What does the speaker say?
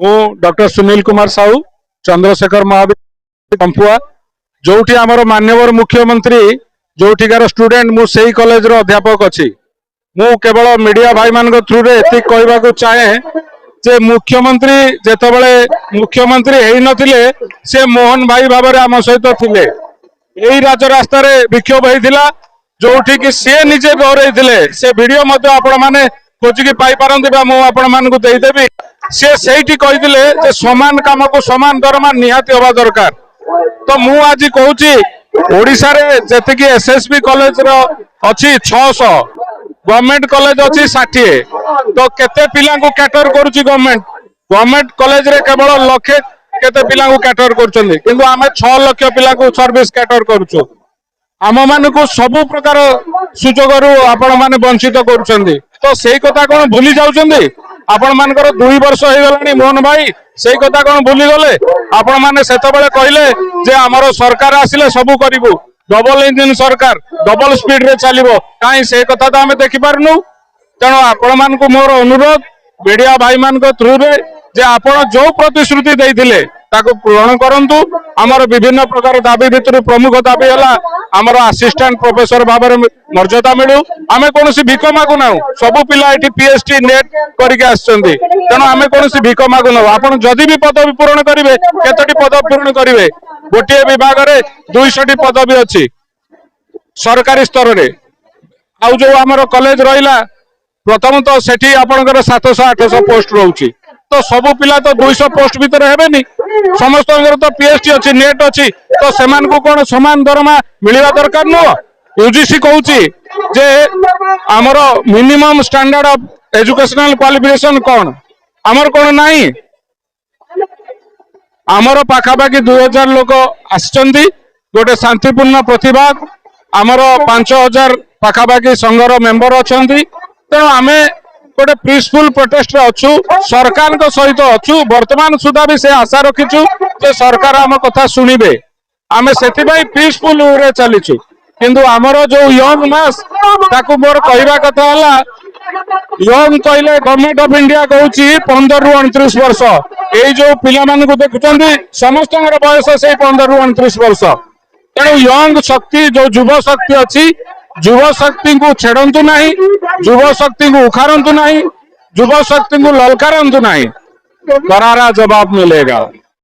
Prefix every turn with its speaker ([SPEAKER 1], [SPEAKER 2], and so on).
[SPEAKER 1] Doctor Sunil Kumar Sahu Chandrashekhar महाविद्यालय कंपुआ जो आमर माननीय मुख्यमंत्री जोठिकार स्टूडेंट मु सेही कॉलेज रो अध्यापक अच्छी मु केवल मीडिया भाई मान थ्रू रे एतिक कहबा चाहे जे मुख्यमंत्री जेतबेले मुख्यमंत्री हेई नथिले से मोहन भाई भाबरे आम सहित थिले एही राजरास्ता रे विक्षोभ हेइथिला जोठी कि से निजे दोहरेइथिले से वीडियो मध्य आपण माने खोजिकी पाई पारंती बा मु आपण मानकु देई देबी से सेठी कहिथिले जे समान काम को समान दरमा निहाती होबा दरकार तो मु आज कहूची ओडिसा रे जतिकी एसएसबी कॉलेज रो अछि 600 गवर्नमेंट कॉलेज अच्छी 60 तो केते पिला को कैटर करूची गवर्नमेंट कॉलेज रे केवल लक्षे केते पिला को कैटर करूचंदी किंतु आमे 6 लाख पिला को सर्विस कैटर करूचो आम मान को सब प्रकार सुजोग रु आपण माने वंचित करूचंदी तो सेही कथा कोन भूली जाउचंदी आपण मानकर 2 वर्ष हो गलानी मोहन भाई सेही कथा कोन भूली गले आपण माने सेतबेले कहिले जे हमरो सरकार आसिले सब करिवो डबल इंजिन सरकार डबल स्पीड रे चलिबो काई से कथा तो आमे देखि पारनु तेणु आपण मान को मोर अनुरोध मीडिया भाई मान को थ्रू रे जे आपण जो प्रतिश्रुति देइथिले ताको पूर्ण करंतु हमर विभिन्न प्रकार दाबी भितर प्रमुख दाबी हला हमर असिस्टेंट प्रोफेसर भाबरे मर्यादा मिलू आमे कोनोसी भिक मागु नाउ सब पिला एठी पीएचडी नेट करिके आछंदी तेणु आमे कोनोसी भिक मागु नाउ आपण जदी भी पदवी पूर्ण करिवे केतोटी पदवी पूर्ण करिवे गोटे विभाग रे 200 टी पदवी अछि सरकारी स्तर रे आउ जो हमर कॉलेज रहिला प्रथम तो सेठी आपनकर 700 800 पोस्ट रहउची तो सब पिला तो 200 पोस्ट भीतर हेबेनी समस्त तो पीएचडी अच्छी नेट अच्छी तो सेमान को कौन समान दरमा मिलवा दरकार नो यूजीसी कहूची जे आमर minimum standard of educational qualification कौन आमर कौन नहीं आमर पाखापाखि 2000 लोक आछंती गोटे शांतिपूर्ण प्रतिवाद आमर 5000 पाखापाखि संघर मेंबर अछंती तेणु आमे गोटे पीसफुल प्रोटेस्ट अच्छु सरकार सहित अच्छु वर्तमान सुधा भी से आशा रखीचु जे सरकार आम कथा शुणिबे आमे सेतिबाई पीसफुल रे चलीचु किंतु आमर जो यंग मास ताकू मोर कहवा कथा हला यंग कहले गवर्नमेंट ऑफ इंडिया कहूची 15 रु 29 वर्ष एई जो पिला मान को देखुचंदी समस्त बयस से 15 रु 29 वर्ष तेणु यंग शक्ति जो युवा शक्ति अच्छी युवा शक्ति को छेड़ंतु नहीं युवा शक्ति को उखाड़ंतु नहीं युवा शक्ति को ललकारंतु नहीं करारा जवाब मिलेगा।